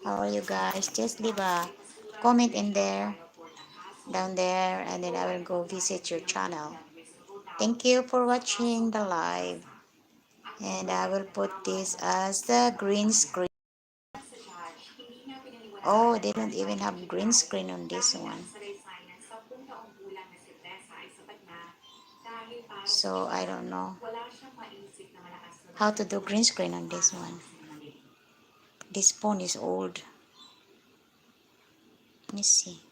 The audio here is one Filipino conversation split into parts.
How are you guys? Just leave a comment in there, down there, and then I will go visit your channel. Thank you for watching the live. And I will put this as the green screen. Oh, they don't even have green screen on this one. So I don't know how to do green screen on this one. This phone is old. Let me see.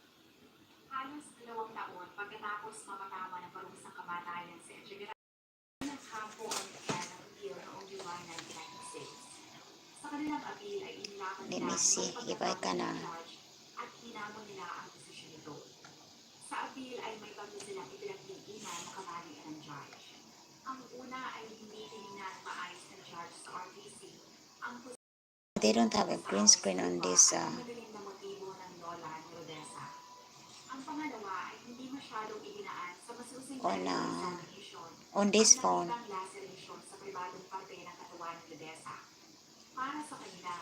Halos 2 taon pagkatapos mapatama ng parusang kamatayan sa Echegaray, naghampo ang ilan ng appeal noong July 1996. Sa kanilang appeal ay inilaban nila ang pagkatama ng judge at hinamon nila ang desisyon nito. Sa appeal ay may tatlo silang ipinagdiinan na kamalian ng judge. Ang una ay hindi tinignan maayos ng judge sa RTC ang they don't have a green screen on this on this phone. Para sa kanila,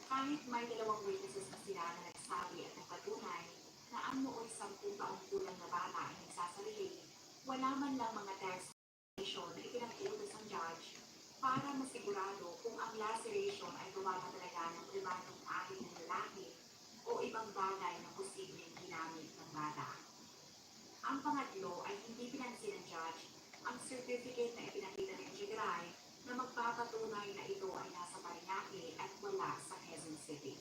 kahit may 2 witnesses na sila na nagsabi at nagpatunay na ang noong 10 taong kulang na bata ay nagsasarili, wala man lang mga testation na ipinag-utos ng judge para masigurado kung ang laceration ay gawa na talaga ng pribadong ahin ng lalaki o ibang bagay na posibleng ginamit ng bata. Ang pangatlo ay hindi pinansin ng judge ang certificate na ipinakita ng Echegaray na magpapatunay na ito ay nasa Parañaque at wala sa Quezon City.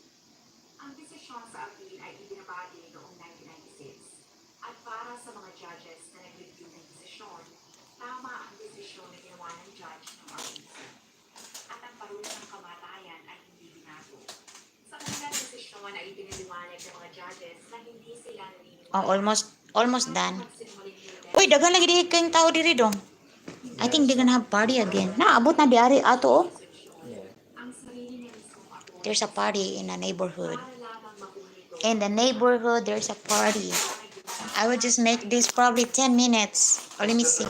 Ang desisyon sa appeal ay ibinabati noong 1996 at para sa mga judges na nag-review ng desisyon, tama ang desisyon na ginawa ng judge ng RTC at ang parusang kamatayan ay hindi binago. Sa kanilang desisyon ay ibinaliwanag ng mga judges na hindi sila naniniwala. Oh, almost done. Uy, dagan lagi di kayong tao diri dong. I think they're gonna have party again. Naabot na di ari ato oh. There's a party in a neighborhood. In the neighborhood, there's a party. I will just make this probably 10 minutes. Oh, let me see.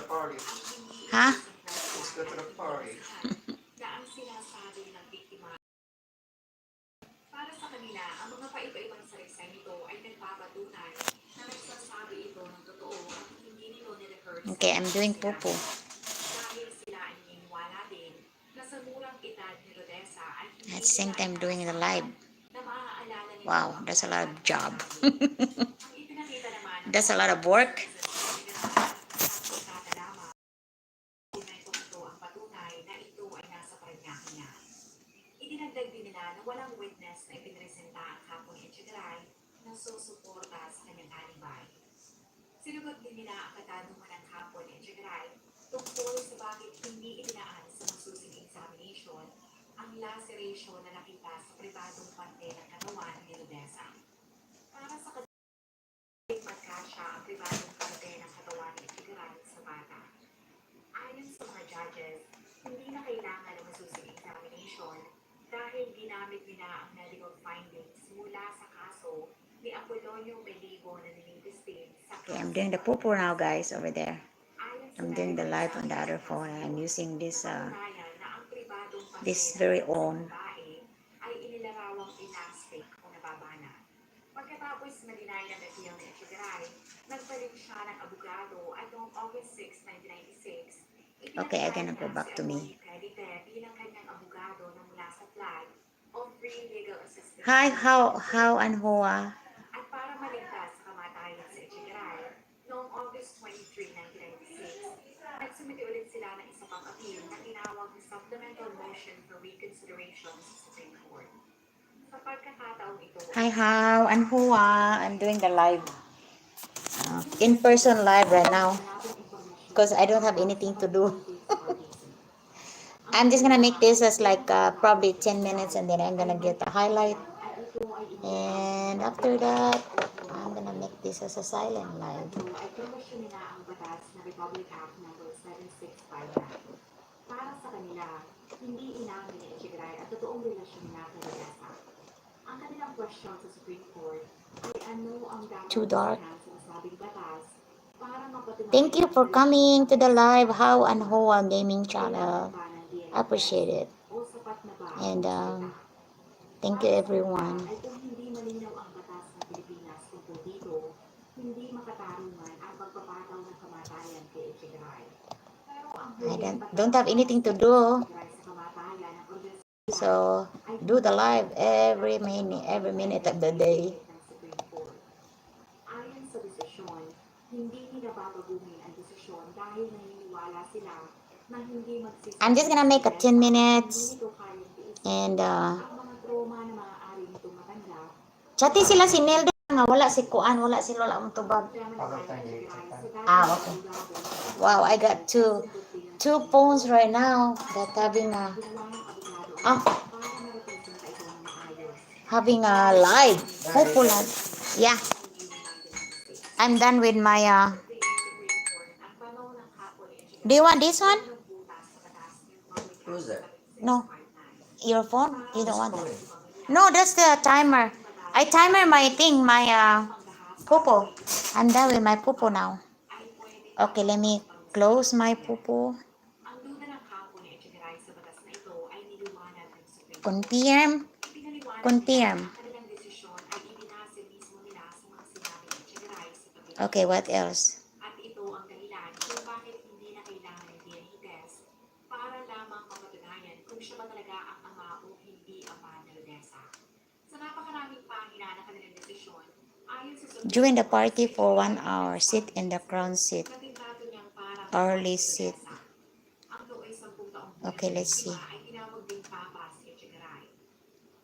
Huh? Let's go to the party. Para sa kanila, ang mga paiba-ibang saraysay nito ay nagpapatunay na nagsasabi ito ng totoo at hindi nito nirehearse. Okay, I'm doing popo. Dahil sila ay naniniwala din na sa murang edad ni Rodessa ay hindi at the same time doing the live. Wow, that's a lot of job. That's a lot of work. Idinagdag din nila na walang witness na ipinresenta ang hapon Echegaray na susuporta sa kanyang alibay. Sinugot din nila ang katanungan ng hapon Echegaray tungkol sa bakit hindi idinaan sa masusing examination ang laceration na nakita sa pribadong parte ng katawan ni Rodessa. Para sa kanilang magkasya ang pribadong parte ng katawan ni Echegaray sa bata. Ayon sa mga judges, hindi na kailangan ng masusing examination dahil ginamit nila ang medical findings mula sa kaso ni Apolonio Peligo na nilitis din sa kaso. Okay, I'm doing the poo-poo now guys over there. I'm doing the live on the other phone. I'm using this this very own. Ay inilarawang inastic o nababana. Pagkatapos ma-deny ng appeal ni Echegaray, nagbalik siya ng abogado at noong August 6, 1996, okay, I'm gonna go back to me. Hi, how and Hoa. At para maligtas sa kamatayan sa Echegaray, noong August 23, 1996, nagsumiti ulit sila ng isa pang appeal na tinawag na Supplemental Motion for Reconsideration sa Supreme Court. Sa pagkakataong ito, hi, how and Hoa. I'm doing the live, in-person live right now because I don't have anything to do. I'm just gonna make this as like probably 10 minutes and then I'm gonna get the highlight. And after that, I'm gonna make this as a silent live. Para sa kanila, hindi inamin ni Echegaray at totoong relasyon nila kay Rodessa. Ang kanilang question sa Supreme Court ay ano ang dapat too dark. Thank you for coming to the live How and Hoa Gaming channel. I appreciate it. And Thank you, everyone. Ay kung hindi malinaw ang batas ng Pilipinas tungkol dito, hindi makatarungan ang pagpapataw ng kamatayan kay Echegaray. Pero ang I don't have anything to do. So, do the live every minute of the day. Ayon sa desisyon, hindi nila babaguhin ang desisyon dahil naniniwala sila na hindi magsisisi. I'm just gonna make a 10 minutes. Hindi nito kayang tiisin And, ang mga trauma na maaari nitong matanggap. chatting sila si Neldo nga wala si Kuan, wala si Lola Untubag. Okay. Wow, I got two phones right now that having a live. Hopefully, yeah. I'm done with my Do you want this one? Who's that? No. Your phone? You don't want that? No, that's the timer. I timer my thing, my popo. I'm done with my popo now. Okay, let me close my popo. Ang duda ng kampo ni Echegaray sa batas na ito ay niliwanag ng Supreme Court. Confirm. Pinaliwanag Confirm. nila ang kanilang desisyon ay ibinase mismo nila sa mga sinabi ni Echegaray sa tabi. Okay, what else? At ito ang dahilan kung bakit hindi na kailangan ng DNA test para lamang mapatunayan kung siya ba talaga ang ama o hindi ama ni Rodessa. Sa napakaraming pahina ng kanilang desisyon, ayon sa Supreme Join the Court, party for 1 hour. Sit in the crown seat. kandidato niyang parang Early si seat. Rodessa. Ang nooy 10 taong Okay, let's see. ay tinawag ding papa si Echegaray.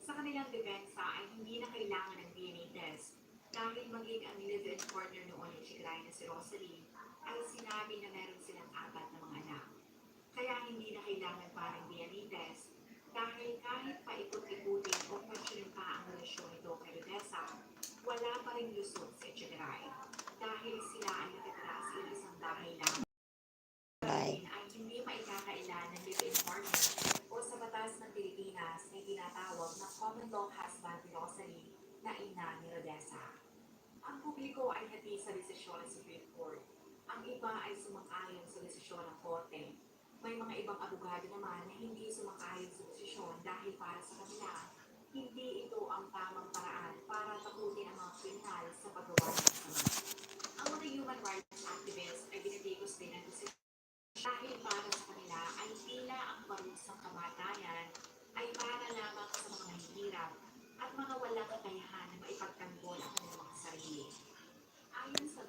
Sa kanilang depensa ay hindi na kailangan ng DNA test dahil maging ang live-in partner noon ni Echegaray na si Rosalie ay sinabi na meron silang 4 na mga anak. Kaya hindi na kailangan parang DNA test dahil kahit paikot-ikutin o questionin pa ang relasyon nito kay Rodessa, wala pa rin lusot si Echegaray dahil sila ay nakatira sa isang bahay lang. Live. Ay hindi maikakailan ng live-in partner o sa batas ng Pilipinas ay tinatawag na common law husband ni Rosalie na ina ni Rodessa. Ang publiko ay hati sa desisyon ng Supreme Court. Ang iba ay sumang-ayon sa desisyon ng Korte. May mga ibang abogado naman na hindi sumang-ayon sa desisyon dahil para sa kanila, hindi ito ang tamang paraan para takutin ang mga kriminal sa paggawa ng masama. Ang mga human rights activists ay binitigos din ang desisyon dahil para sa kanila ay tila ang parusang kamatayan ay para lamang sa mga mahihirap at mga walang kakayahan na maipagtanggol ang kanilang mga sarili. Ayon sa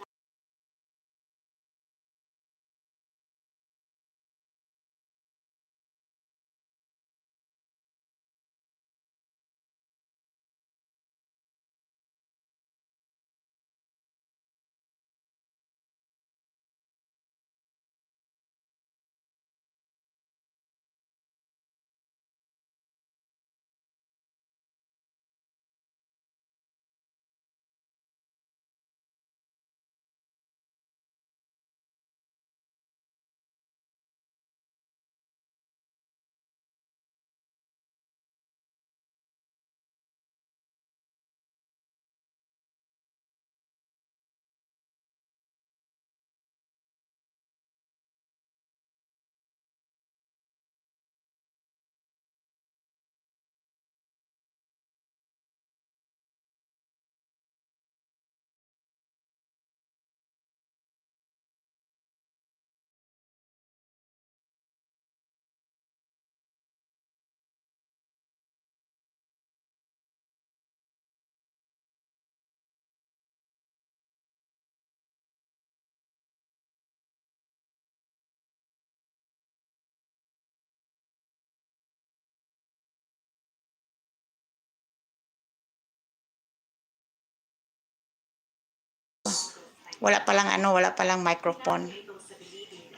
Wala palang microphone.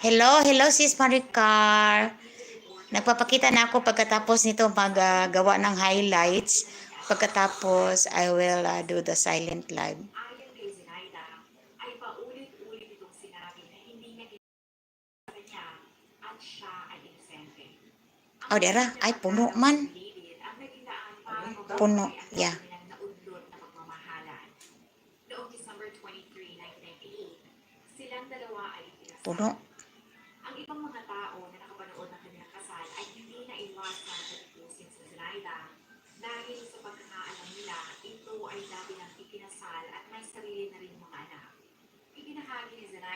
Hello sis Maricar. Nagpapakita na ako pagkatapos nito maggawa ng highlights. Pagkatapos, I will do the silent live. ayon kay Zenaida, ay paulit-ulit itong sinabi na hindi niya ginawa niya at siya ay inosente. Oh, dera, ay puno man. Ang naging daan para Puno, mabuhay ang yeah. kanilang naudlot na pagmamahalan. Noong December 23, 1998, silang dalawa ay ikinasal. Puno. Ang ibang mga tao na nakapanood ng kanilang kasal ay hindi na iwasan na tapusin sa Zenaida dahil sa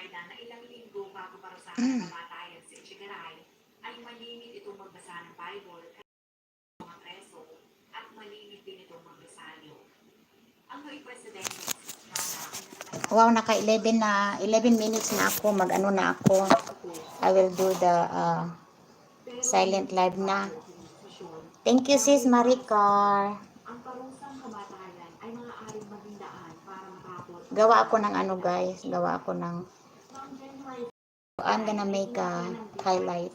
Zinaida na ilang linggo bago parusahan ng kamatayan si Echegaray ay malimit itong magbasa ng Bible at mga preso at malimit din itong magbasalyo. Ang noong presidente si Estrada ay Wow, naka 11 na 11 minutes na ako. Mag-ano na ako. I will do the silent live na. Thank you, Sis Maricar. ang parusang kamatayan ay maaaring maging daan para matapos Gawa ako ng ano, guys. Gawa ako ng... noong January I'm gonna make a highlight.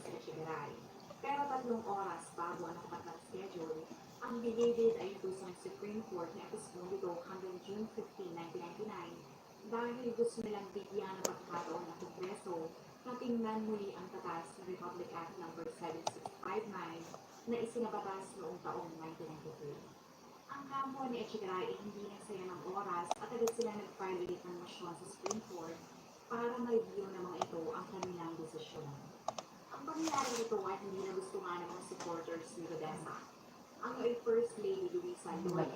Pero 3 oras bago ang nakapatang schedule, ang bilibid ay ito sa Supreme Court na Episcopal hanggang June 15, 1999 dahil gusto nilang bigyan ng pagkakataon ng Kongreso na tingnan muli ang batas ng Republic Act No. 7659 na isinabatas noong taong 1993. Ang kampo ni Echegaray ay hindi nagsaya ng oras at agad sila nag-file ulit ng motion sa Supreme Court para ma-review ng mga ito ang kanilang desisyon. Ang pangyayari nito ay hindi na gusto nga ng mga supporters ni Rodessa. Ang First Lady Luisa Lourdes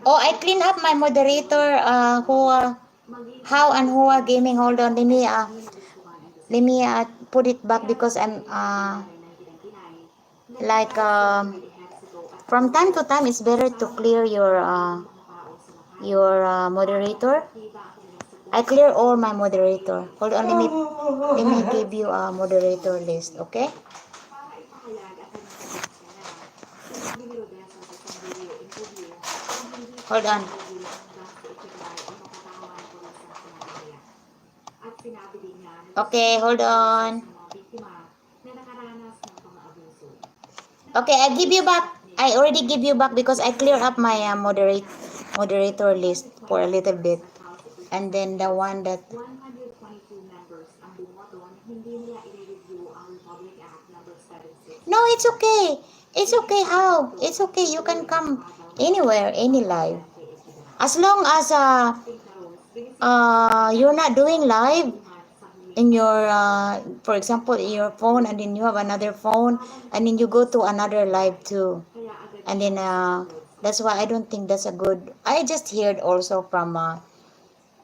Oh, I clean up my moderator. How and who gaming. Hold on. Let me put it back because I'm like from time to time it's better to clear your moderator. I clear all my moderator. Hold on, let me give you a moderator list, okay? para ipahayag at sinabi ni Rodessa sa isang video interview na hindi Hold on. hanggang si Echegaray o makatawa ng pulis ng sinasaya. At sinabi din niya na Okay, hold on. sa mga biktima na nakaranas ng mga abuso. Okay, I give you back. I already give you back because I clear up my moderator list for a little bit. And then the one that 122 members ang bumoto na hindi nila i-review ang Republic Act No. 76. No, it's okay. It's okay. How? It's okay. You can come anywhere, any live. As long as you're not doing live in your for example in your phone, and then you have another phone, and then you go to another live too, and then that's why I don't think that's a good. I just heard also from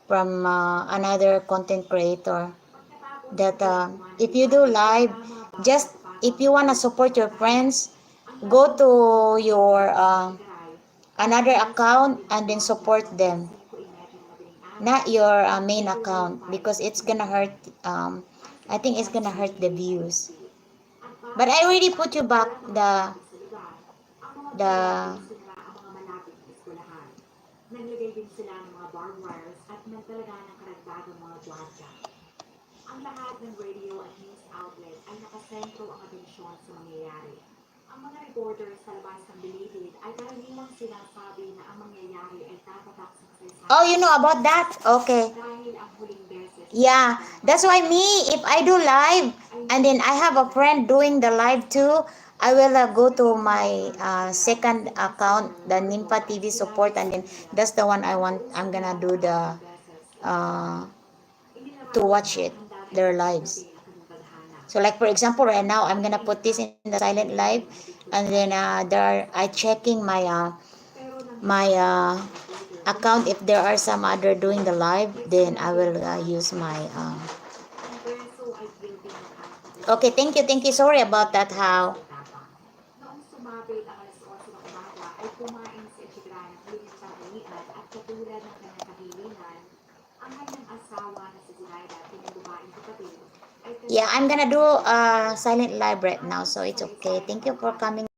another content creator that if you do live, just if you want to support your friends, go to your another account and then support them, not your main account, because it's gonna hurt. I think it's gonna hurt the views. But I already put you back the ang mga malapit na eskwelahan. Naglagay din sila ng mga barbed wires at nagtalaga ng karagdagang mga gwardiya. Ang lahat ng radio at news outlet ay nakasentro ang atensyon sa mangyayari. Ang mga reporters sa labas ng bilibid ay karaniwang sinasabi na ang mangyayari ay tatatak sa kasaysayan. Oh, you know about that? Okay. Dahil ang huling beses Yeah, that's why me, if I do live and then I have a friend doing the live too, I will go to my second account, the Nimpa TV support, and then that's the one I'm gonna do the to watch it, their lives. So like for example, right now I'm gonna put this in the silent live, and then I checking my account. If there are some other doing the live, then I will use my okay, thank you, sorry about that. How noong sumabit ang alas 11 ng umaga ay kumain si Echegaray ng linis sa hinian at katulad ng kanyang kahilingan, ang kanyang asawa na si Zinaida at kanyang babaeng kapatid ay yeah, I'm gonna do silent live right now, so it's okay. Thank you for coming.